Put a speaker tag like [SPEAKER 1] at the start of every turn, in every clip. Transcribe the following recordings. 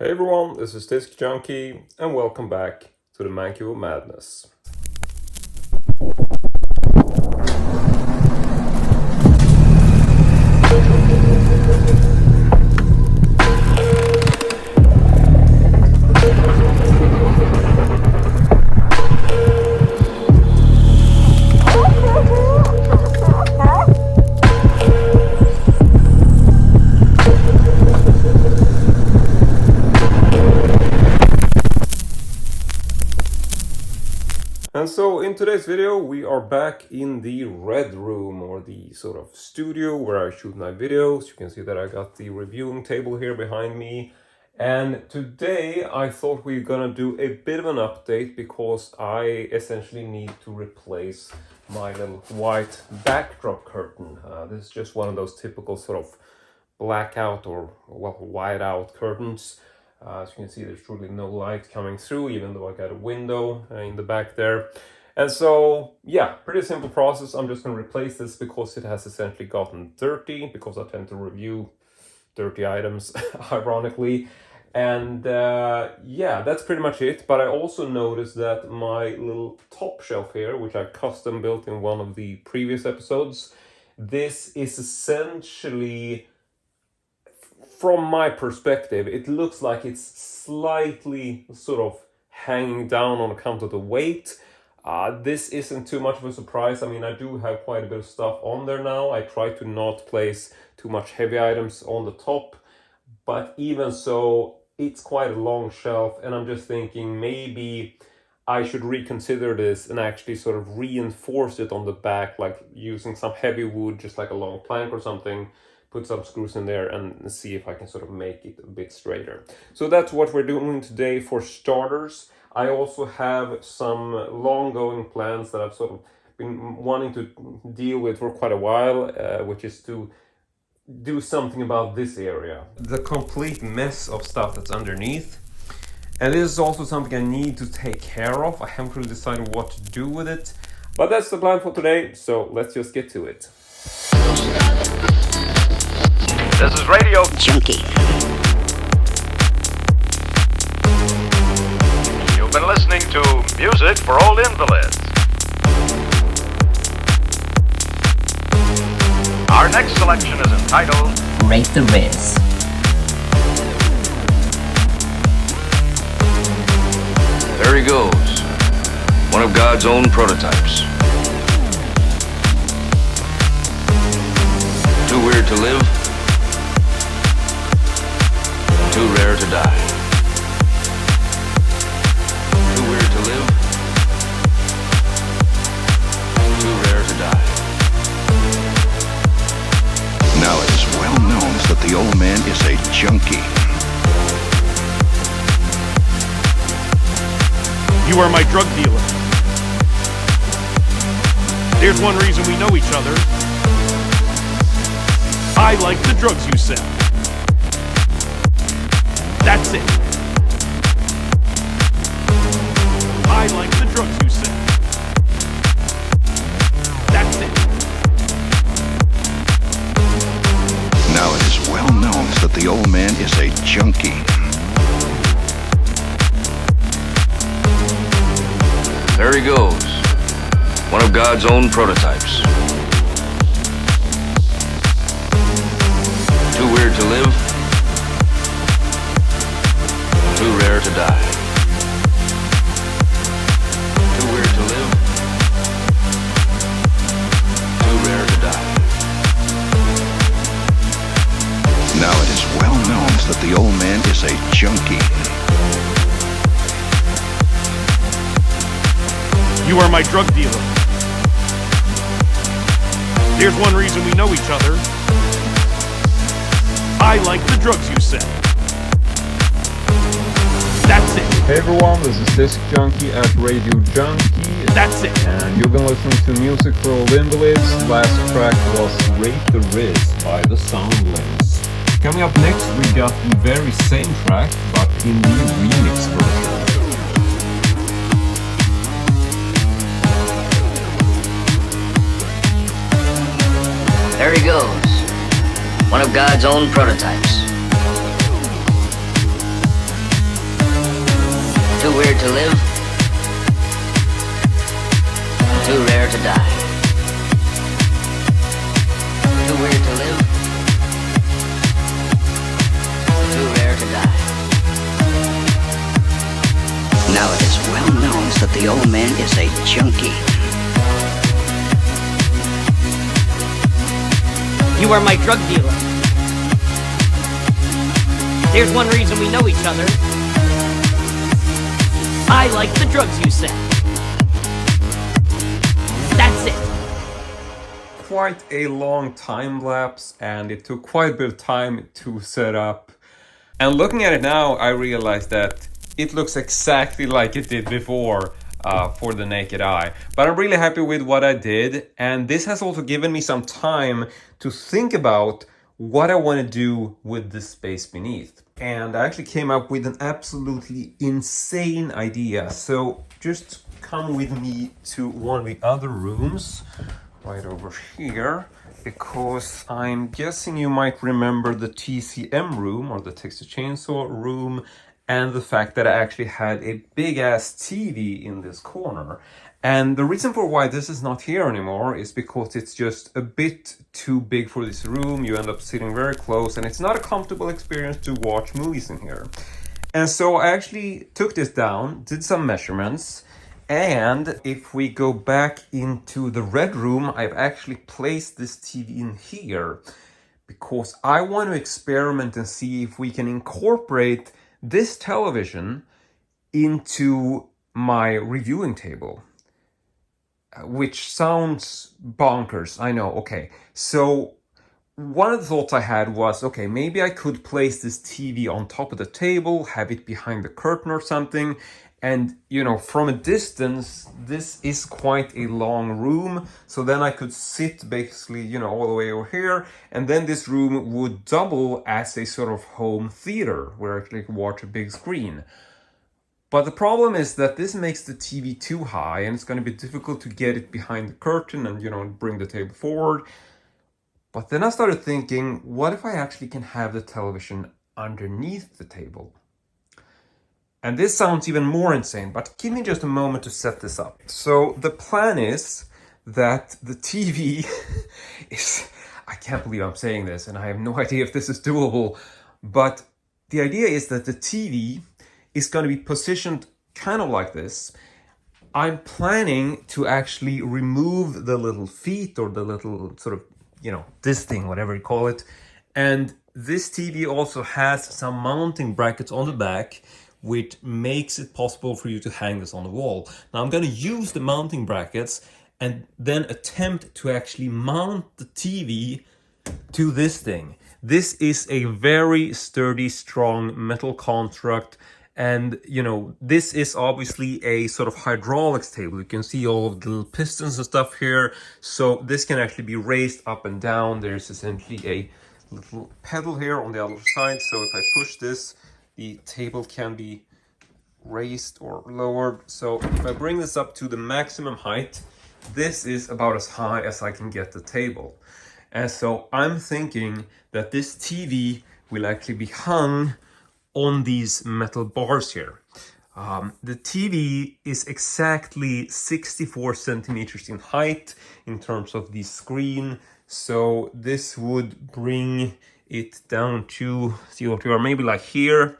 [SPEAKER 1] Hey everyone, this is Disc Junkie, and welcome back to the Mancave Madness. And so in today's video we are back in the red room, or the sort of studio where I shoot my videos. You can see that I got the reviewing table here behind me. And today I thought we were gonna do a bit of an update because I essentially need to replace my little white backdrop curtain. This is just one of those typical sort of blackout or white out curtains. As you can see, there's truly no light coming through, even though I got a window in the back there. And so, yeah, pretty simple process. I'm just going to replace this because it has essentially gotten dirty, because I tend to review dirty items, ironically. And yeah, that's pretty much it. But I also noticed that my little top shelf here, which I custom built in one of the previous episodes, this is essentially, from my perspective, it looks like it's slightly sort of hanging down on account of the weight. This isn't too much of a surprise. I mean, I do have quite a bit of stuff on there now. I try to not place too much heavy items on the top, but even so, it's quite a long shelf, and I'm just thinking maybe I should reconsider this and actually sort of reinforce it on the back, like using some heavy wood, just like a long plank or something. Put some screws in there and see if I can sort of make it a bit straighter. So that's what we're doing today for starters. I also have some long-going plans that I've sort of been wanting to deal with for quite a while, which is to do something about this area. The complete mess of stuff that's underneath. And this is also something I need to take care of. I haven't really decided what to do with it. But that's the plan for today, so let's just get to it.
[SPEAKER 2] This is Radio
[SPEAKER 3] Junkie.
[SPEAKER 2] You've been listening to Music for Old Invalids. Our next selection is entitled
[SPEAKER 3] Rate the Riz.
[SPEAKER 4] There he goes, one of God's own prototypes. Too weird to live, too rare to die. Too weird to live, too rare to die.
[SPEAKER 5] Now it is well known that the old man is a junkie.
[SPEAKER 6] You are my drug dealer. There's one reason we know each other. I like the drugs you sell. That's it. I like the drugs you sell. That's it.
[SPEAKER 5] Now it is well known that the old man is a junkie.
[SPEAKER 4] There he goes, one of God's own prototypes. Too weird to live, too rare to die. Too weird to live, too rare to die.
[SPEAKER 5] Now it is well known that the old man is a junkie.
[SPEAKER 6] You are my drug dealer. There's one reason we know each other. I like the drugs you sell. That's it.
[SPEAKER 1] Hey everyone, this is Disc Junkie at Radio Junkie.
[SPEAKER 6] That's it.
[SPEAKER 1] And you've been listening to Music for Old Invalids. Last track was Rate the Riz by the Soundlings. Coming up next, we got the very same track, but in the remix version.
[SPEAKER 3] There he goes, one of God's own prototypes. weird to live, too rare to die. Too weird to live, too rare to die.
[SPEAKER 7] Now it is well known that the old man is a junkie.
[SPEAKER 8] You are my drug dealer. There's one reason we know each other. I like the drugs you sell. That's it.
[SPEAKER 1] Quite a long time lapse, and it took quite a bit of time to set up. And looking at it now, I realized that it looks exactly like it did before for the naked eye. But I'm really happy with what I did, and this has also given me some time to think about what I want to do with the space beneath. And I actually came up with an absolutely insane idea. So just come with me to one of the other rooms right over here, because I'm guessing you might remember the TCM room, or the Texas Chainsaw room, and the fact that I actually had a big ass TV in this corner. And the reason for why this is not here anymore is because it's just a bit too big for this room. You end up sitting very close, and it's not a comfortable experience to watch movies in here. And so I actually took this down, did some measurements, and if we go back into the red room, I've actually placed this TV in here because I want to experiment and see if we can incorporate this television into my reviewing table. Which sounds bonkers, I know, okay. So one of the thoughts I had was, okay, maybe I could place this TV on top of the table, have it behind the curtain or something. And, you know, from a distance, this is quite a long room. So then I could sit basically, you know, all the way over here. And then this room would double as a sort of home theater where I could watch a big screen. But the problem is that this makes the TV too high, and it's going to be difficult to get it behind the curtain and, you know, bring the table forward. But then I started thinking, what if I actually can have the television underneath the table? And this sounds even more insane, but give me just a moment to set this up. So the plan is that the TV is, I can't believe I'm saying this, and I have no idea if this is doable, but the idea is that the TV is going to be positioned kind of like this. I'm planning to actually remove the little feet, or the little sort of, you know, this thing, whatever you call it. And this TV also has some mounting brackets on the back, which makes it possible for you to hang this on the wall. Now I'm going to use the mounting brackets and then attempt to actually mount the TV to this thing. This is a very sturdy, strong metal construct. And, you know, this is obviously a sort of hydraulics table. You can see all of the little pistons and stuff here. So this can actually be raised up and down. There's essentially a little pedal here on the other side. So if I push this, the table can be raised or lowered. So if I bring this up to the maximum height, this is about as high as I can get the table. And so I'm thinking that this TV will actually be hung on these metal bars here. The TV is exactly 64 centimeters in height in terms of the screen. So this would bring it down to, see what we are, maybe like here.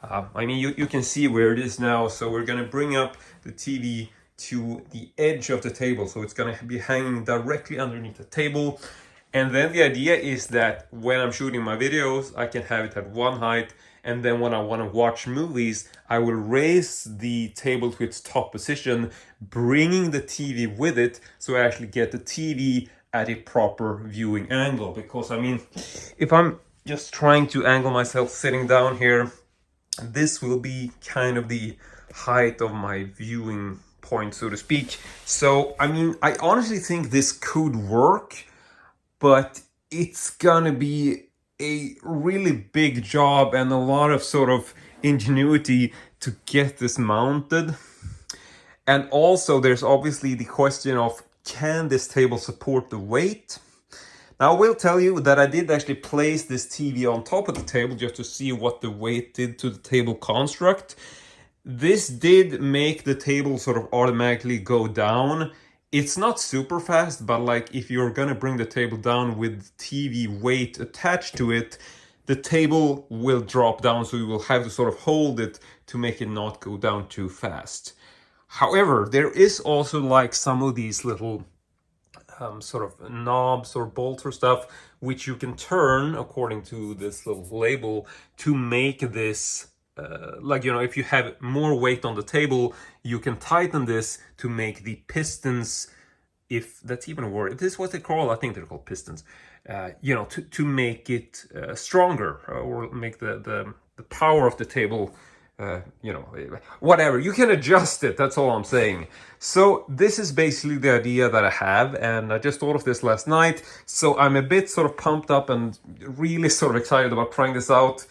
[SPEAKER 1] I mean, you can see where it is now. So we're going to bring up the TV to the edge of the table. So it's going to be hanging directly underneath the table. And then the idea is that when I'm shooting my videos, I can have it at one height. And then when I want to watch movies, I will raise the table to its top position, bringing the TV with it. So I actually get the TV at a proper viewing angle. Because, I mean, if I'm just trying to angle myself sitting down here, this will be kind of the height of my viewing point, so to speak. So, I mean, I honestly think this could work, but it's gonna be a really big job and a lot of sort of ingenuity to get this mounted. And also there's obviously the question of, can this table support the weight? Now I will tell you that I did actually place this TV on top of the table just to see what the weight did to the table construct. This did make the table sort of automatically go down. It's not super fast, but like if you're gonna bring the table down with TV weight attached to it, the table will drop down, so you will have to sort of hold it to make it not go down too fast. However, there is also like some of these little sort of knobs or bolts or stuff which you can turn according to this little label to make this like, you know, if you have more weight on the table, you can tighten this to make the pistons, if that's even a word, if this is what they call, I think they're called pistons, you know, to make it stronger, or make the power of the table, you know, whatever. You can adjust it, that's all I'm saying. So this is basically the idea that I have, and I just thought of this last night, so I'm a bit sort of pumped up and really sort of excited about trying this out.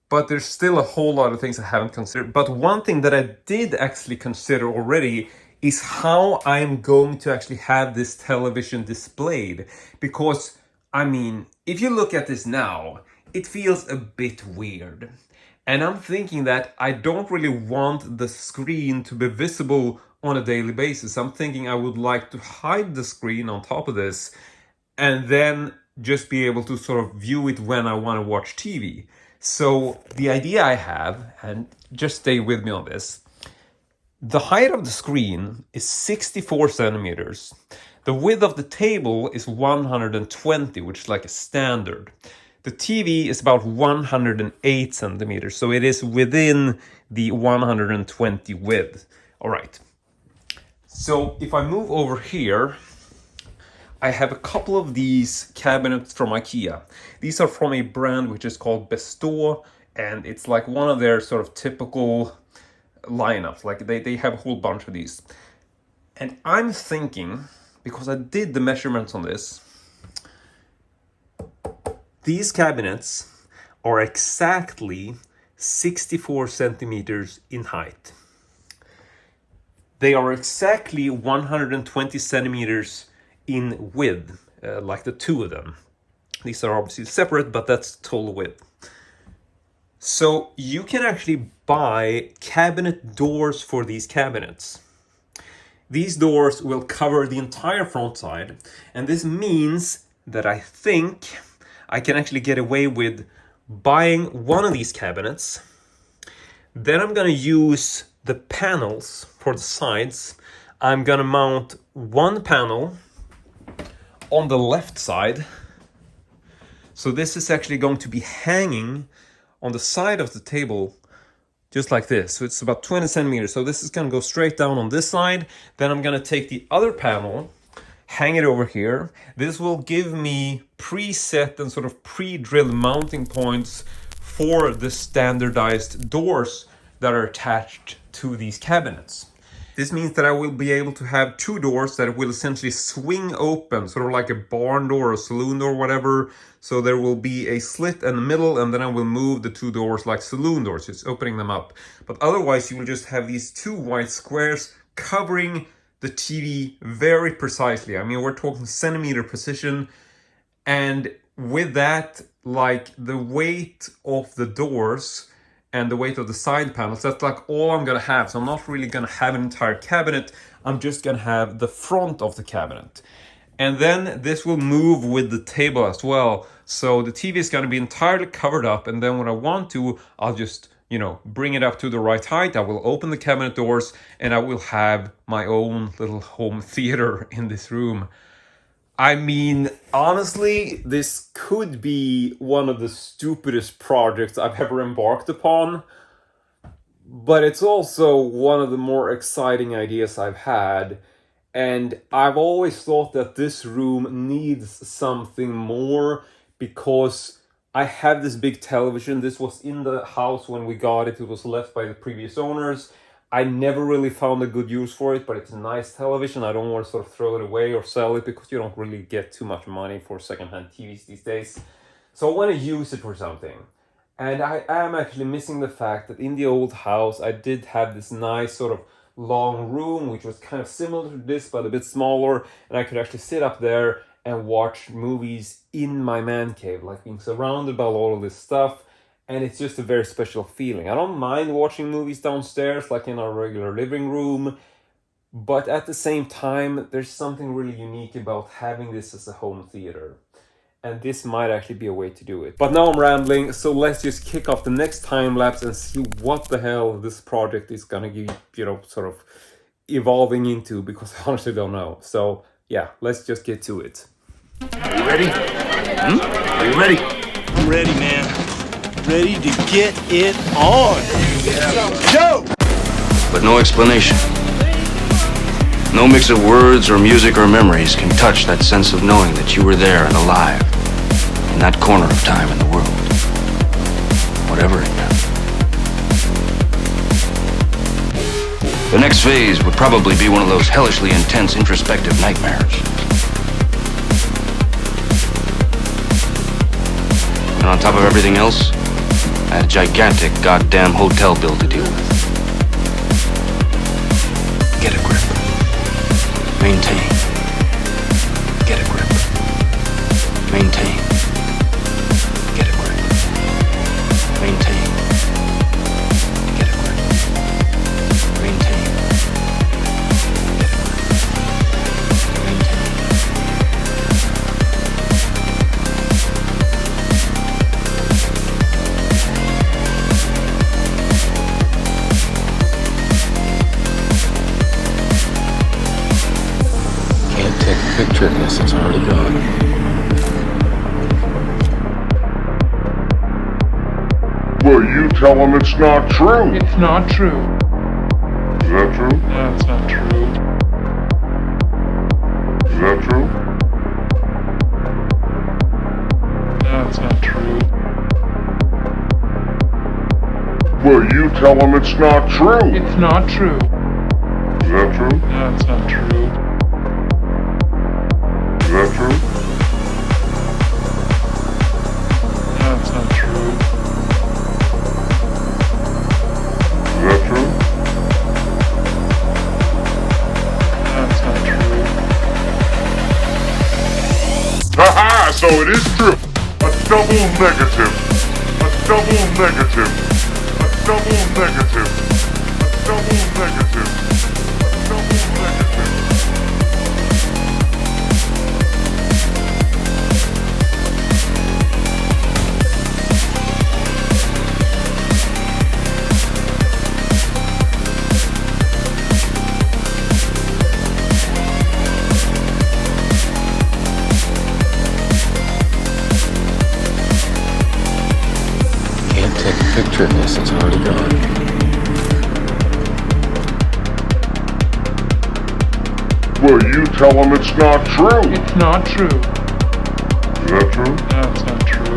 [SPEAKER 1] But there's still a whole lot of things I haven't considered. But one thing that I did actually consider already is how I'm going to actually have this television displayed. Because, I mean, if you look at this now, it feels a bit weird. And I'm thinking that I don't really want the screen to be visible on a daily basis. I'm thinking I would like to hide the screen on top of this and then just be able to sort of view it when I want to watch TV. So the idea I have, and just stay with me on this, the height of the screen is 64 centimeters. The width of the table is 120, which is like a standard. The TV is about 108 centimeters, so it is within the 120 width. All right. So if I move over here, I have a couple of these cabinets from IKEA. These are from a brand which is called Besto, and it's like one of their sort of typical lineups. Like they have a whole bunch of these. And I'm thinking, because I did the measurements on this, these cabinets are exactly 64 centimeters in height. They are exactly 120 centimeters in width, like the two of them. These are obviously separate, but that's total width. So you can actually buy cabinet doors for these cabinets. These doors will cover the entire front side, and this means that I think I can actually get away with buying one of these cabinets. Then I'm gonna use the panels for the sides. I'm gonna mount one panel on the left side. So this is actually going to be hanging on the side of the table, just like this. So it's about 20 centimeters. So this is going to go straight down on this side. Then I'm going to take the other panel, hang it over here. This will give me preset and sort of pre-drilled mounting points for the standardized doors that are attached to these cabinets. This means that I will be able to have two doors that will essentially swing open, sort of like a barn door or a saloon door, whatever. So there will be a slit in the middle, and then I will move the two doors like saloon doors, just opening them up. But otherwise, you will just have these two white squares covering the TV very precisely. I mean, we're talking centimeter precision. And with that, like the weight of the doors and the weight of the side panels, that's like all I'm gonna have. So I'm not really gonna have an entire cabinet. I'm just gonna have the front of the cabinet. And then this will move with the table as well. So the TV is gonna be entirely covered up. And then when I want to, I'll just, you know, bring it up to the right height. I will open the cabinet doors and I will have my own little home theater in this room. I mean, honestly, this could be one of the stupidest projects I've ever embarked upon, but it's also one of the more exciting ideas I've had, and I've always thought that this room needs something more, because I have this big television. This was in the house when we got it. It was left by the previous owners. I never really found a good use for it, but it's a nice television. I don't want to sort of throw it away or sell it, because you don't really get too much money for secondhand TVs these days. So I want to use it for something. And I am actually missing the fact that in the old house, I did have this nice sort of long room, which was kind of similar to this, but a bit smaller. And I could actually sit up there and watch movies in my man cave, like being surrounded by all of this stuff. and it's just a very special feeling. I don't mind watching movies downstairs, like in our regular living room, but at the same time, there's something really unique about having this as a home theater. And this might actually be a way to do it. But now I'm rambling, so let's just kick off the next time lapse and see what the hell this project is gonna be, sort of evolving into, because I honestly don't know. So yeah, let's just get to it.
[SPEAKER 6] Are you ready? Are you ready?
[SPEAKER 9] I'm ready, man. Ready to get it on. Go!
[SPEAKER 4] But no explanation. No mix of words or music or memories can touch that sense of knowing that you were there and alive in that corner of time in the world. Whatever it meant. The next phase would probably be one of those hellishly intense introspective nightmares. And on top of everything else, I had a gigantic goddamn hotel bill to deal with. Get a grip. Maintain. Get a grip. Maintain. Get a grip. Maintain. Get a grip. Maintain. Get a grip. Maintain.
[SPEAKER 10] Can't take a picture of this, it's already gone.
[SPEAKER 5] Well, you tell them it's not true.
[SPEAKER 11] It's not true.
[SPEAKER 5] Is that true?
[SPEAKER 11] No, it's not true.
[SPEAKER 5] Is that true?
[SPEAKER 11] No, it's not true.
[SPEAKER 5] Well, you tell them it's not true.
[SPEAKER 11] It's not true.
[SPEAKER 5] Is that true?
[SPEAKER 11] No, it's not true.
[SPEAKER 5] Is that true?
[SPEAKER 11] No, it's not true.
[SPEAKER 5] Is that true?
[SPEAKER 11] No, it's not true.
[SPEAKER 5] Ha-ha! So it is true. A double negative. A double negative. A double negative. A double negative. A double negative.
[SPEAKER 10] Can't take a picture of this, it's already gone.
[SPEAKER 5] Well, you tell them it's not true.
[SPEAKER 11] It's not true.
[SPEAKER 5] Is that true?
[SPEAKER 11] No, it's not true.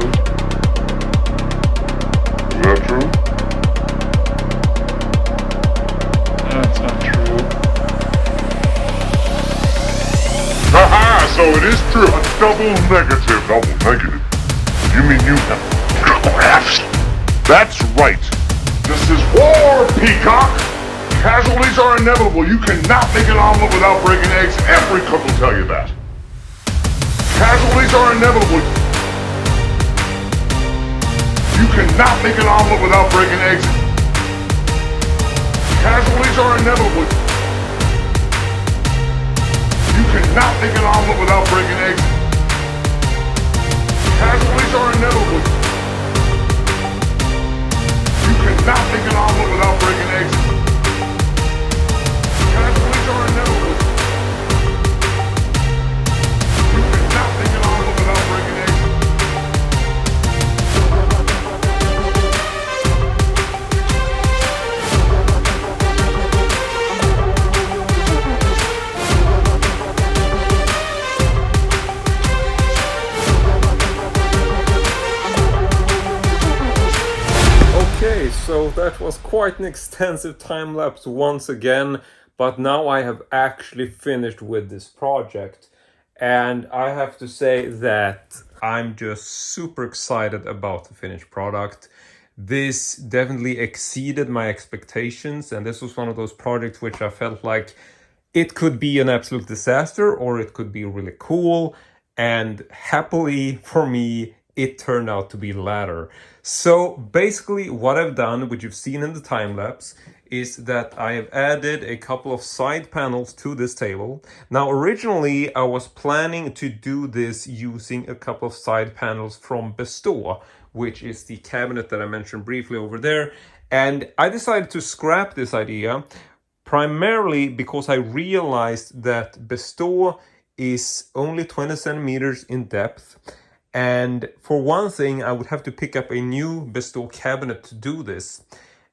[SPEAKER 5] Is that true?
[SPEAKER 11] No, it's not true.
[SPEAKER 5] Ha-ha! So it is true. A double negative. Double negative. You mean you have graphs? That's right. This is war, Peacock. Casualties are inevitable. You cannot make an omelet without breaking eggs. Every cook will tell you that. Casualties are inevitable. You cannot make an omelet without breaking eggs. Casualties are inevitable. You cannot make an omelet without breaking eggs. Casualties are inevitable. You cannot make an omelet without breaking eggs. Casualties are inevitable. You cannot make an omelet without breaking eggs.
[SPEAKER 1] Okay, so that was quite an extensive time lapse once again, but now I have actually finished with this project, and I have to say that I'm just super excited about the finished product. This definitely exceeded my expectations, and this was one of those projects which I felt like it could be an absolute disaster or it could be really cool, and happily for me it turned out to be the latter. So basically what I've done, which you've seen in the time lapse, is that I have added a couple of side panels to this table. Now originally I was planning to do this using a couple of side panels from Bestow, which is the cabinet that I mentioned briefly over there. And I decided to scrap this idea primarily because I realized that Bestow is only 20 centimeters in depth. And for one thing, I would have to pick up a new Bestow cabinet to do this.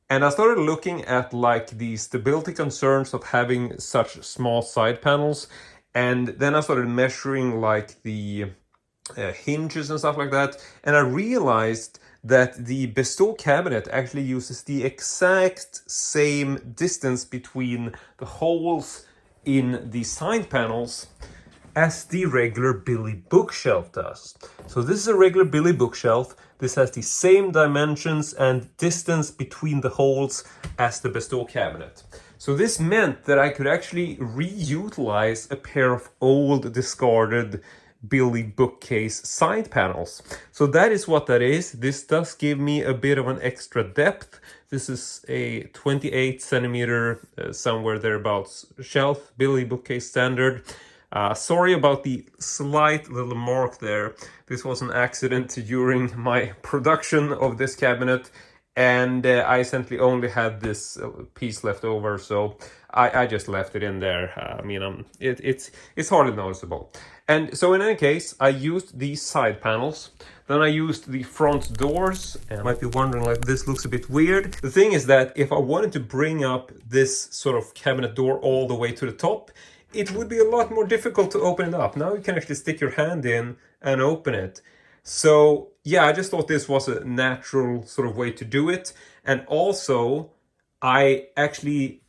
[SPEAKER 1] And I started looking at like the stability concerns of having such small side panels. And then I started measuring like the hinges and stuff like that. And I realized that the Bestow cabinet actually uses the exact same distance between the holes in the side panels as the regular Billy bookshelf does. So this is a regular Billy bookshelf. This has the same dimensions and distance between the holes as the Bestow cabinet. So this meant that I could actually reutilize a pair of old discarded Billy bookcase side panels. So that is what that is. This does give me a bit of an extra depth. This is a 28 centimeter, somewhere thereabouts shelf, Billy bookcase standard. Sorry about the slight little mark there. This was an accident during my production of this cabinet, and I essentially only had this piece left over, so I just left it in there. I mean, it's hardly noticeable. And so in any case, I used these side panels. Then I used the front doors, and you might be wondering, like, this looks a bit weird. The thing is that if I wanted to bring up this sort of cabinet door all the way to the top, it would be a lot more difficult to open it up. Now you can actually stick your hand in and open it. So yeah, I just thought this was a natural sort of way to do it. And also, I actually,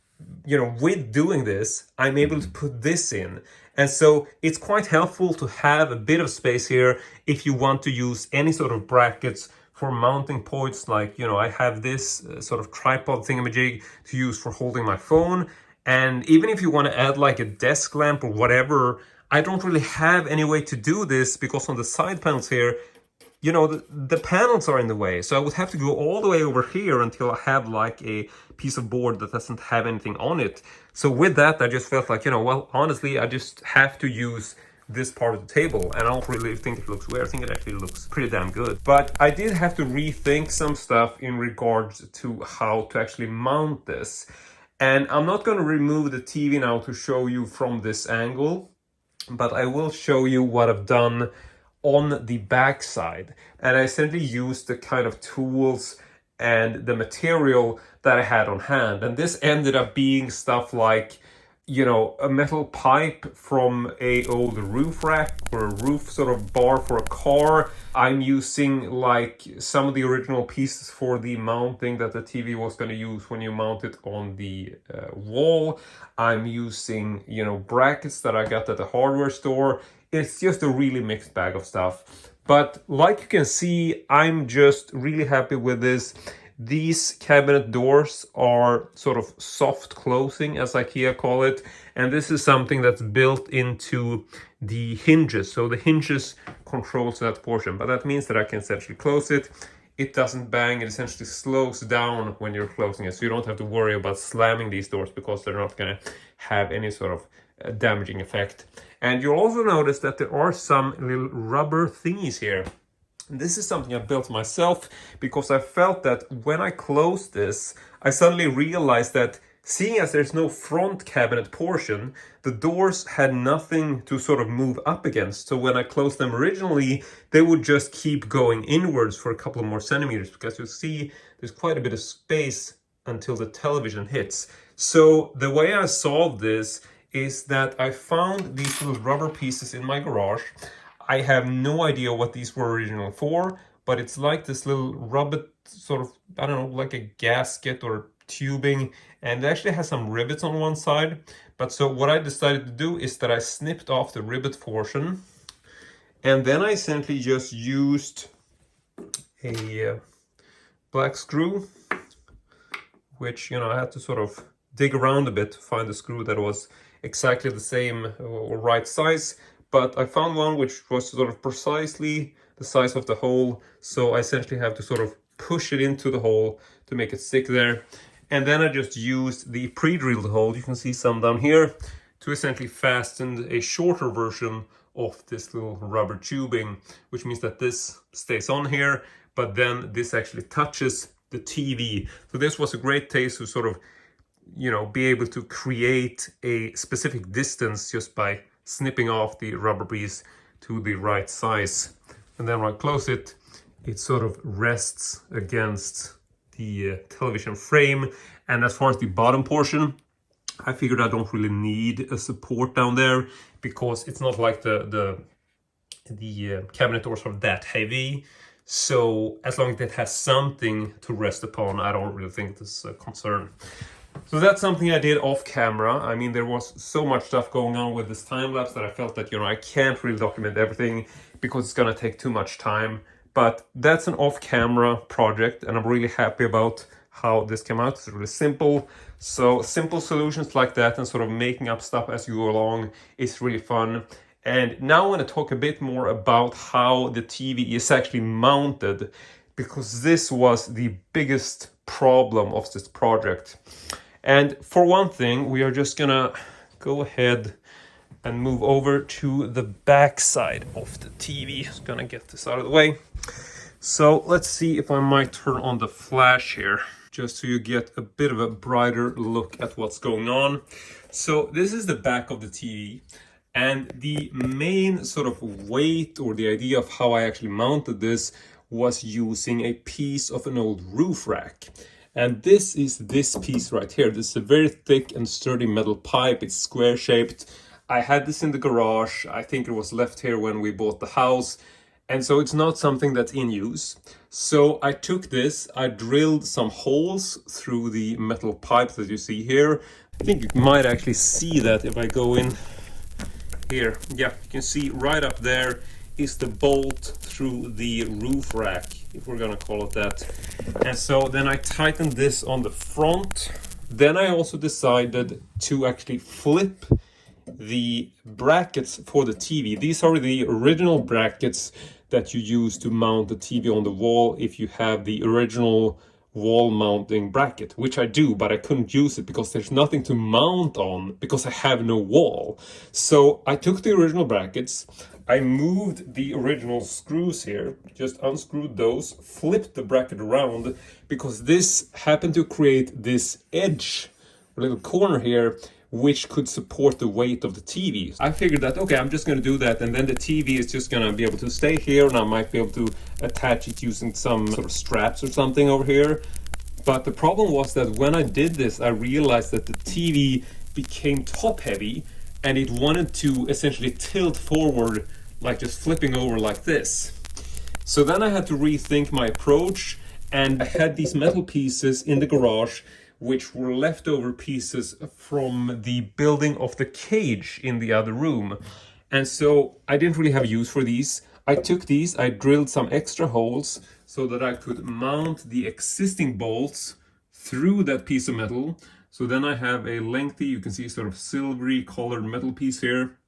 [SPEAKER 1] with doing this, I'm able to put this in. And so it's quite helpful to have a bit of space here if you want to use any sort of brackets for mounting points. Like, I have this sort of tripod thingamajig to use for holding my phone. And even if you want to add like a desk lamp or whatever, I don't really have any way to do this because on the side panels here, the panels are in the way. So I would have to go all the way over here until I have like a piece of board that doesn't have anything on it. So with that, I just felt like, well, honestly, I just have to use this part of the table. And I don't really think it looks weird. I think it actually looks pretty damn good. But I did have to rethink some stuff in regards to how to actually mount this. And I'm not going to remove the TV now to show you from this angle, but I will show you what I've done on the back side. And I essentially used the kind of tools and the material that I had on hand. And this ended up being stuff like, a metal pipe from a old roof rack or a roof sort of bar for a car. I'm using like some of the original pieces for the mounting that the TV was going to use when you mount it on the wall. I'm using, brackets that I got at the hardware store. It's just a really mixed bag of stuff. But like you can see, I'm just really happy with this. These cabinet doors are sort of soft closing, as IKEA call it. And this is something that's built into the hinges. So the hinges controls that portion, but that means that I can essentially close it. It doesn't bang, it essentially slows down when you're closing it. So you don't have to worry about slamming these doors because they're not gonna have any sort of damaging effect. And you'll also notice that there are some little rubber thingies here. This is something I built myself because I felt that when I closed this, I suddenly realized that seeing as there's no front cabinet portion, the doors had nothing to sort of move up against. So when I closed them originally, they would just keep going inwards for a couple of more centimeters because you see there's quite a bit of space until the television hits. So the way I solved this is that I found these little rubber pieces in my garage. I have no idea what these were originally for, but it's like this little rubber sort of, I don't know, like a gasket or tubing, and it actually has some rivets on one side. But so what I decided to do is that I snipped off the rivet portion, and then I essentially just used a black screw, which, I had to sort of dig around a bit to find a screw that was exactly the same or right size. But I found one which was sort of precisely the size of the hole. So I essentially have to sort of push it into the hole to make it stick there. And then I just used the pre-drilled hole, you can see some down here, to essentially fasten a shorter version of this little rubber tubing, which means that this stays on here, but then this actually touches the TV. So this was a great taste to sort of, you know, be able to create a specific distance just by snipping off the rubber piece to the right size. And then when I close it, it sort of rests against the television frame. And as far as the bottom portion, I figured I don't really need a support down there, because it's not like the cabinet doors are that heavy. So as long as it has something to rest upon, I don't really think this is a concern. So that's something I did off camera. I mean, there was so much stuff going on with this time lapse that I felt that, you know, I can't really document everything because it's gonna take too much time. But that's an off-camera project, and I'm really happy about how this came out. It's really simple. So simple solutions like that and sort of making up stuff as you go along is really fun. And now I want to talk a bit more about how the TV is actually mounted, because this was the biggest problem of this project. And for one thing, we are just gonna go ahead and move over to the back side of the TV. Just gonna get this out of the way. So let's see if I might turn on the flash here, just so you get a bit of a brighter look at what's going on. So this is the back of the TV, and the main sort of weight or the idea of how I actually mounted this was using a piece of an old roof rack. And this is this piece right here. This is a very thick and sturdy metal pipe. It's square shaped. I had this in the garage. I think it was left here when we bought the house. And so it's not something that's in use. So I took this, I drilled some holes through the metal pipe that you see here. I think you might actually see that if I go in here. Yeah, you can see right up there is the bolt through the roof rack, if we're gonna call it that. And so then I tightened this on the front. Then I also decided to actually flip the brackets for the TV. These are the original brackets that you use to mount the TV on the wall if you have the original wall mounting bracket, which I do, but I couldn't use it because there's nothing to mount on because I have no wall. So I took the original brackets, I moved the original screws here, just unscrewed those, flipped the bracket around, because this happened to create this edge, a little corner here, which could support the weight of the TV. I figured that, okay, I'm just going to do that, and then the TV is just going to be able to stay here, and I might be able to attach it using some sort of straps or something over here. But the problem was that when I did this, I realized that the TV became top heavy, and it wanted to essentially tilt forward, like just flipping over like this. So then I had to rethink my approach, and I had these metal pieces in the garage which were leftover pieces from the building of the cage in the other room. And so I didn't really have use for these. I took these, I drilled some extra holes so that I could mount the existing bolts through that piece of metal. So then I have a lengthy, you can see sort of silvery colored metal piece here,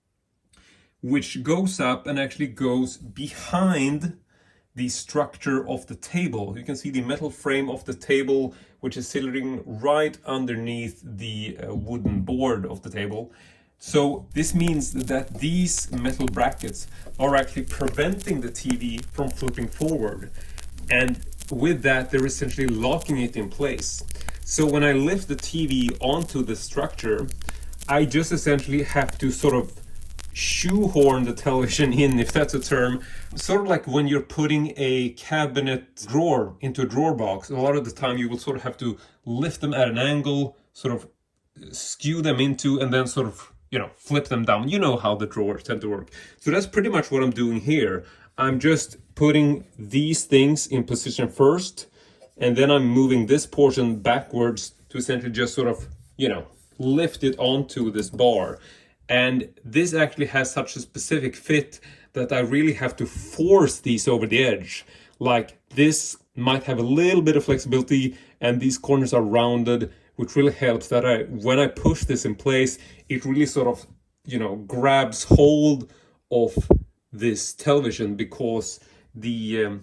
[SPEAKER 1] which goes up and actually goes behind the structure of the table. You can see the metal frame of the table, which is sitting right underneath the wooden board of the table. So this means that these metal brackets are actually preventing the TV from flipping forward. And with that, they're essentially locking it in place. So when I lift the TV onto the structure, I just essentially have to sort of shoehorn the television in, if that's a term. Sort of like when you're putting a cabinet drawer into a drawer box, a lot of the time you will sort of have to lift them at an angle, sort of skew them into, and then sort of, you know, flip them down. You know how the drawers tend to work. So that's pretty much what I'm doing here. I'm just putting these things in position first, and then I'm moving this portion backwards to essentially just sort of, you know, lift it onto this bar. And this actually has such a specific fit that I really have to force these over the edge. Like this might have a little bit of flexibility, and these corners are rounded, which really helps that when I push this in place, it really sort of, you know, grabs hold of this television, because the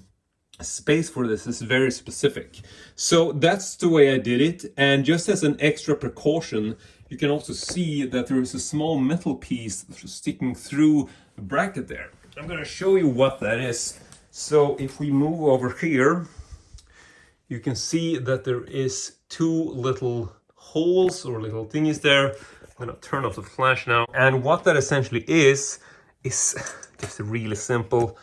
[SPEAKER 1] space for this is very specific. So that's the way I did it. And just as an extra precaution, you can also see that there is a small metal piece sticking through the bracket there. I'm going to show you what that is. So if we move over here, you can see that there is two little holes or little thingies there. I'm going to turn off the flash now. And what that essentially is just really simple.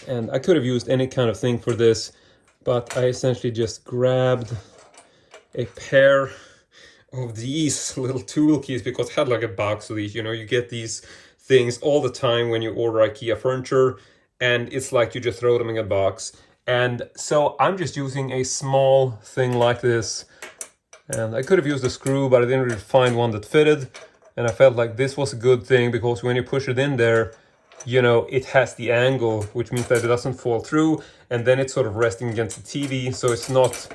[SPEAKER 1] And I could have used any kind of thing for this, but I essentially just grabbed a pair of these little tool keys because I had like a box of these. You know, you get these things all the time when you order IKEA furniture, and it's like you just throw them in a box. And so I'm just using a small thing like this. And I could have used a screw, but I didn't really find one that fitted. And I felt like this was a good thing because when you push it in there, you know, it has the angle, which means that it doesn't fall through, and then it's sort of resting against the TV, so it's not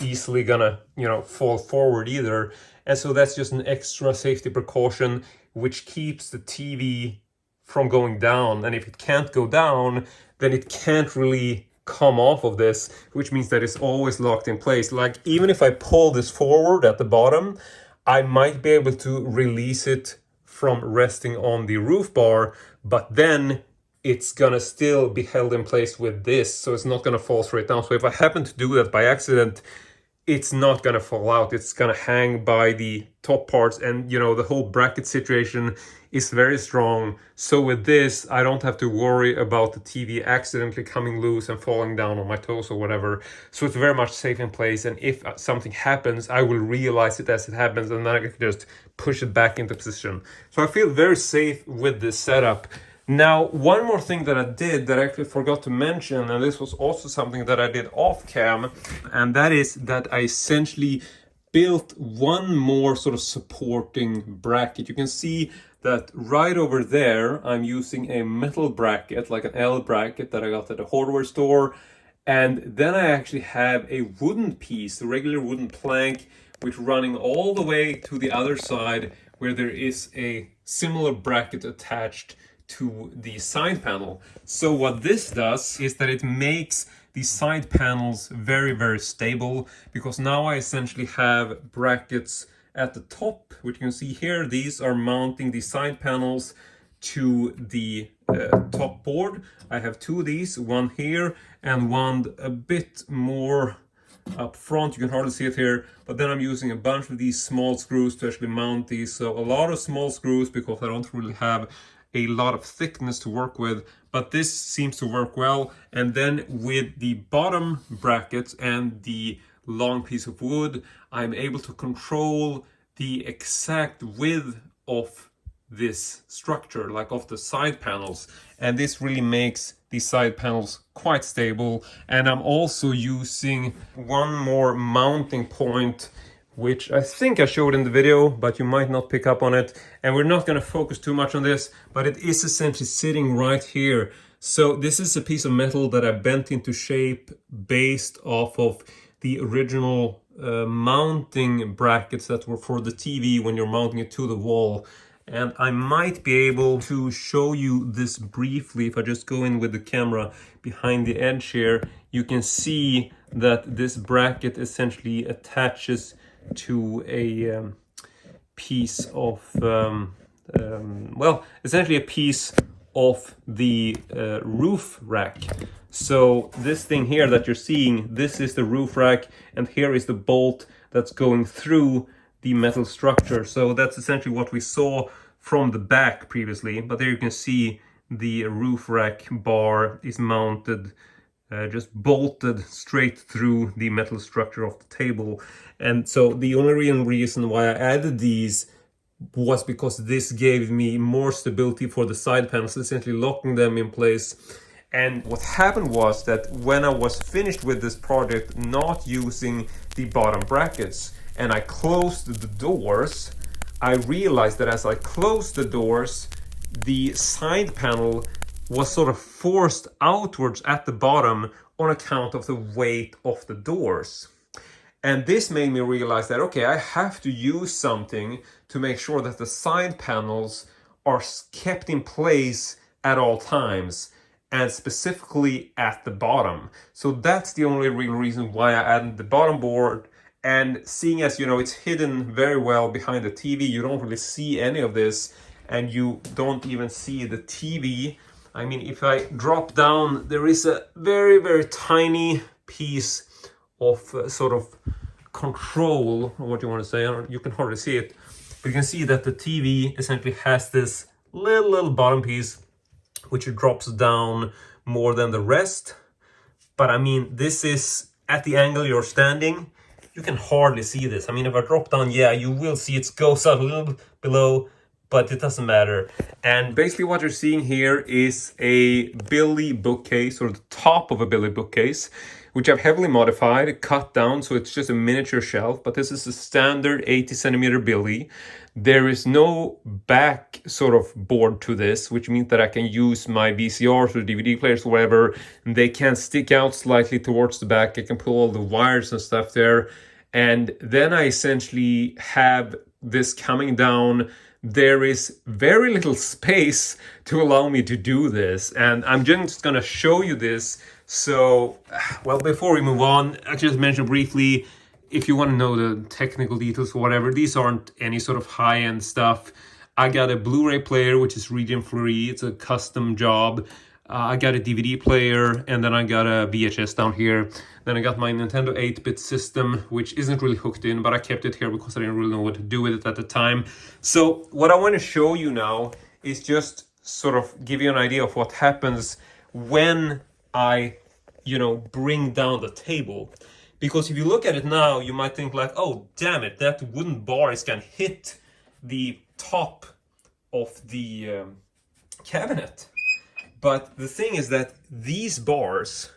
[SPEAKER 1] easily gonna, you know, fall forward either. And so that's just an extra safety precaution, which keeps the TV from going down. And if it can't go down, then it can't really come off of this, which means that it's always locked in place. Like, even if I pull this forward at the bottom, I might be able to release it from resting on the roof bar, but then it's gonna still be held in place with this, so it's not gonna fall straight down. So if I happen to do that by accident, it's not gonna fall out. It's gonna hang by the top parts, and you know, the whole bracket situation is very strong. So with this, I don't have to worry about the TV accidentally coming loose and falling down on my toes or whatever. So it's very much safe in place, and if something happens, I will realize it as it happens, and then I can just push it back into position. So I feel very safe with this setup. Now, one more thing that I did that I actually forgot to mention, and this was also something that I did off cam, and that is that I essentially built one more sort of supporting bracket. You can see that right over there, I'm using a metal bracket, like an L bracket that I got at a hardware store. And then I actually have a wooden piece, a regular wooden plank, which running all the way to the other side where there is a similar bracket attached to the side panel. So what this does is that it makes the side panels very, very stable, because now I essentially have brackets at the top, which you can see here. These are mounting the side panels to the top board. I have two of these, one here and one a bit more up front. You can hardly see it here, but then I'm using a bunch of these small screws to actually mount these. So a lot of small screws because I don't really have a lot of thickness to work with, but this seems to work well. And then with the bottom brackets and the long piece of wood, I'm able to control the exact width of this structure, like of the side panels, and this really makes the side panels quite stable. And I'm also using one more mounting point, which I think I showed in the video, but you might not pick up on it, and we're not going to focus too much on this, but it is essentially sitting right here. So this is a piece of metal that I bent into shape based off of the original mounting brackets that were for the TV when you're mounting it to the wall. And I might be able to show you this briefly. If I just go in with the camera behind the edge here, you can see that this bracket essentially attaches to a piece of, well, essentially a piece of the roof rack. So this thing here that you're seeing, this is the roof rack, and here is the bolt that's going through the metal structure. So that's essentially what we saw from the back previously, but there you can see the roof rack bar is mounted, just bolted straight through the metal structure of the table. And so the only reason why I added these was because this gave me more stability for the side panels, essentially locking them in place. And what happened was that when I was finished with this project, not using the bottom brackets, and I closed the doors, I realized that as I closed the doors, the side panel was sort of forced outwards at the bottom on account of the weight of the doors. And this made me realize that, okay, I have to use something to make sure that the side panels are kept in place at all times. and specifically at the bottom. So that's the only real reason why I added the bottom board. And seeing as, you know, it's hidden very well behind the TV, you don't really see any of this, and you don't even see the TV. I mean, if I drop down, there is a very, very tiny piece of sort of control, or what you want to say. You can hardly see it, but you can see that the TV essentially has this little bottom piece, which drops down more than the rest. But I mean, this is at the angle you're standing. You can hardly see this. I mean, if I drop down, yeah, you will see it goes out a little bit below, but it doesn't matter. And basically what you're seeing here is a Billy bookcase, or the top of a Billy bookcase, which I've heavily modified, cut down, so it's just a miniature shelf, but this is a standard 80 centimeter Billy. There is no back sort of board to this, which means that I can use my VCRs or DVD players or whatever. They can stick out slightly towards the back. I can pull all the wires and stuff there. And then I essentially have this coming down. There is very little space to allow me to do this. And I'm just gonna show you this. So, well, before we move on, I just mentioned briefly, if you want to know the technical details or whatever, these aren't any sort of high-end stuff. I got a Blu-ray player, which is region-free. It's a custom job. I got a DVD player, and then I got a VHS down here. Then I got my Nintendo 8-bit system, which isn't really hooked in, but I kept it here because I didn't really know what to do with it at the time. So what I want to show you now is just sort of give you an idea of what happens when I, you know, bring down the table. Because if you look at it now, you might think like, oh, damn it, that wooden bar is going to hit the top of the cabinet. But the thing is that these bars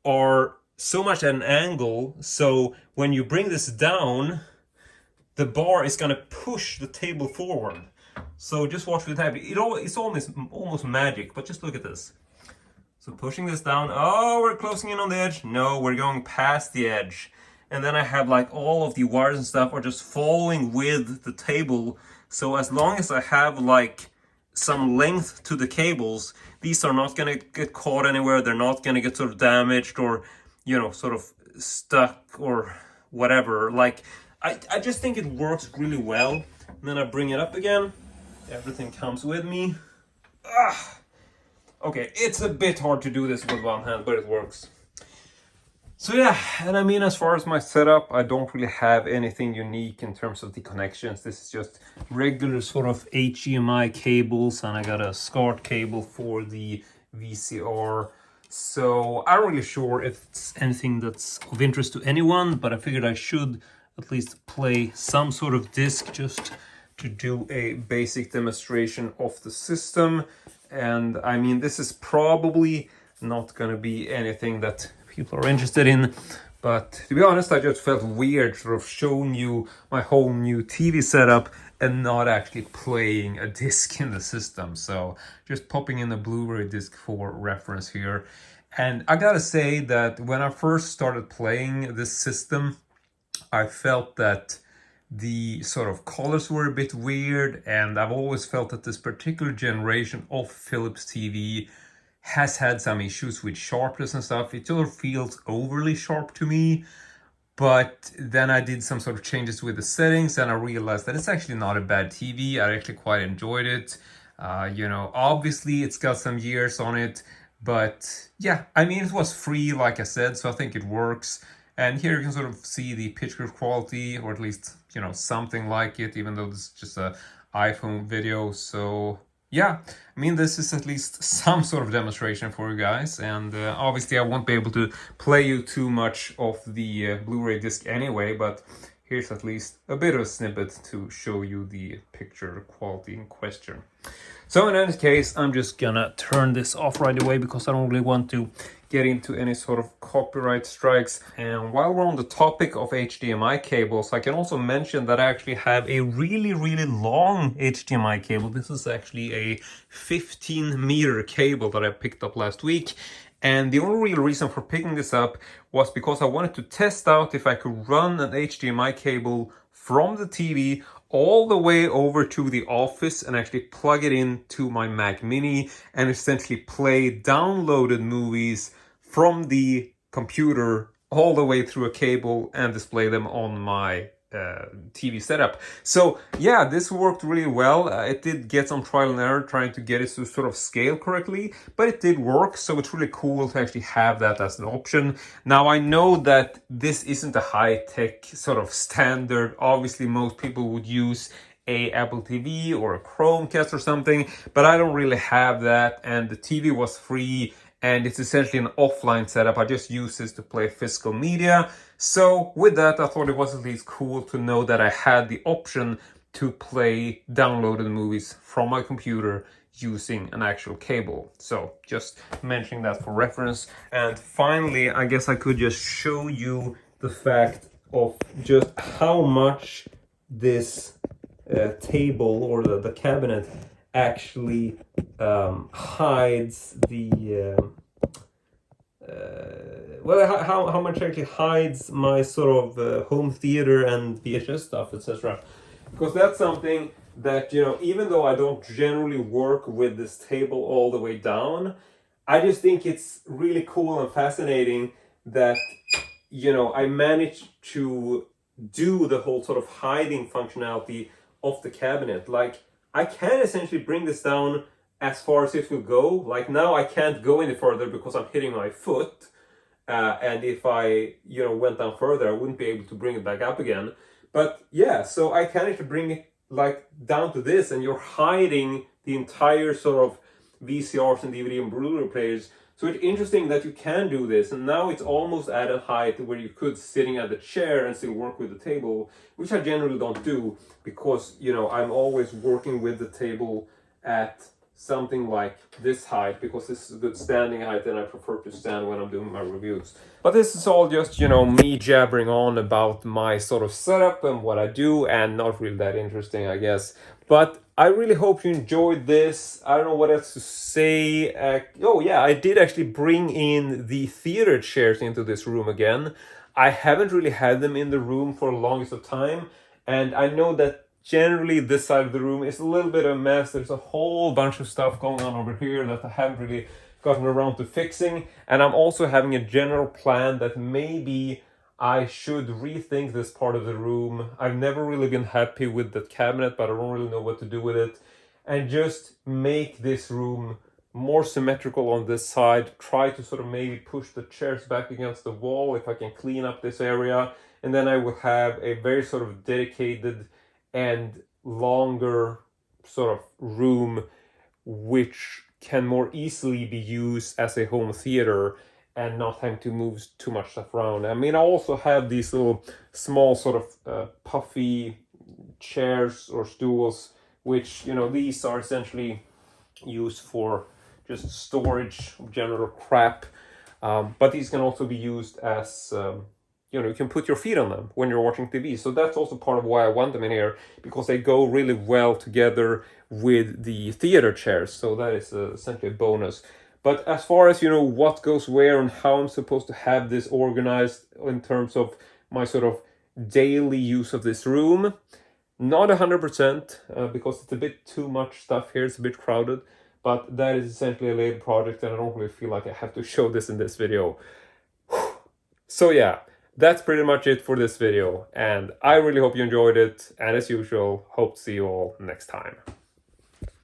[SPEAKER 1] are so much at an angle, so when you bring this down, the bar is going to push the table forward. So just watch what happens. It's almost magic, but just look at this. So pushing this down, oh, we're closing in on the edge. No, we're going past the edge. And then I have like all of the wires and stuff are just following with the table. So as long as I have like some length to the cables, these are not going to get caught anywhere. They're not going to get sort of damaged or, you know, sort of stuck or whatever. Like, I just think it works really well. And then I bring it up again. Everything comes with me. Ah. Okay, it's a bit hard to do this with one hand, but it works. So yeah, and I mean, as far as my setup, I don't really have anything unique in terms of the connections. This is just regular sort of HDMI cables, and I got a SCART cable for the VCR. So I'm not really sure if it's anything that's of interest to anyone, but I figured I should at least play some sort of disc just to do a basic demonstration of the system. And I mean, this is probably not going to be anything that people are interested in, but to be honest, I just felt weird sort of showing you my whole new TV setup and not actually playing a disc in the system. So just popping in a Blu-ray disc for reference here. And I gotta say that when I first started playing this system, I felt that the sort of colors were a bit weird, and I've always felt that this particular generation of Philips TV has had some issues with sharpness and stuff. It sort of feels overly sharp to me, but then I did some sort of changes with the settings and I realized that it's actually not a bad TV. I actually quite enjoyed it. You know, obviously it's got some years on it, but yeah, I mean, it was free, like I said, so I think it works. And here you can sort of see the picture quality, or at least, you know, something like it, even though this is just an iPhone video. So yeah, I mean, this is at least some sort of demonstration for you guys. And obviously I won't be able to play you too much of the Blu-ray disc anyway, but here's at least a bit of a snippet to show you the picture quality in question. So in any case, I'm just gonna turn this off right away because I don't really want to get into any sort of copyright strikes. And while we're on the topic of HDMI cables, I can also mention that I actually have a really long HDMI cable. This is actually a 15-meter cable that I picked up last week. And the only real reason for picking this up was because I wanted to test out if I could run an HDMI cable from the TV all the way over to the office and actually plug it into my Mac Mini and essentially play downloaded movies from the computer all the way through a cable and display them on my TV setup. So yeah, this worked really well. It did get some trial and error trying to get it to sort of scale correctly, but it did work. So it's really cool to actually have that as an option. Now I know that this isn't a high-tech sort of standard. Obviously most people would use a Apple TV or a Chromecast or something, but I don't really have that, and the TV was free and it's essentially an offline setup. I just use this to play physical media. So with that, I thought it was at least cool to know that I had the option to play downloaded movies from my computer using an actual cable. So just mentioning that for reference. And finally, I guess I could just show you the fact of just how much this table or the cabinet actually hides the well, how much actually hides my sort of home theater and VHS stuff, etc. Because that's something that, you know, even though I don't generally work with this table all the way down, I just think it's really cool and fascinating that, you know, I managed to do the whole sort of hiding functionality of the cabinet. Like, I can essentially bring this down as far as it will go. Like now I can't go any further because I'm hitting my foot. And if I, you know, went down further, I wouldn't be able to bring it back up again. But yeah, so I can actually bring it like down to this, and you're hiding the entire sort of VCRs and DVD and Blu-ray players. So it's interesting that you can do this, and now it's almost at a height where you could sitting at the chair and still work with the table, which I generally don't do because, you know, I'm always working with the table at something like this height because this is a good standing height and I prefer to stand when I'm doing my reviews. But this is all just, you know, me jabbering on about my sort of setup and what I do, and not really that interesting, I guess. But I really hope you enjoyed this. I don't know what else to say. Oh yeah, I did actually bring in the theater chairs into this room again. I haven't really had them in the room for the longest of time, and I know that generally this side of the room is a little bit of a mess. There's a whole bunch of stuff going on over here that I haven't really gotten around to fixing, and I'm also having a general plan that maybe I should rethink this part of the room. I've never really been happy with the cabinet, but I don't really know what to do with it, and just make this room more symmetrical on this side. Try to sort of maybe push the chairs back against the wall if I can clean up this area, and then I will have a very sort of dedicated and longer sort of room which can more easily be used as a home theater and not having to move too much stuff around. I mean, I also have these little small sort of puffy chairs or stools, which, you know, these are essentially used for just storage of general crap, but these can also be used as you know, you can put your feet on them when you're watching TV. So that's also part of why I want them in here, because they go really well together with the theater chairs. So that is essentially a bonus. But as far as, you know, what goes where and how I'm supposed to have this organized in terms of my sort of daily use of this room, not 100%, because it's a bit too much stuff here. It's a bit crowded, but that is essentially a later project, and I don't really feel like I have to show this in this video. So yeah, that's pretty much it for this video, and I really hope you enjoyed it, and as usual, hope to see you all next time.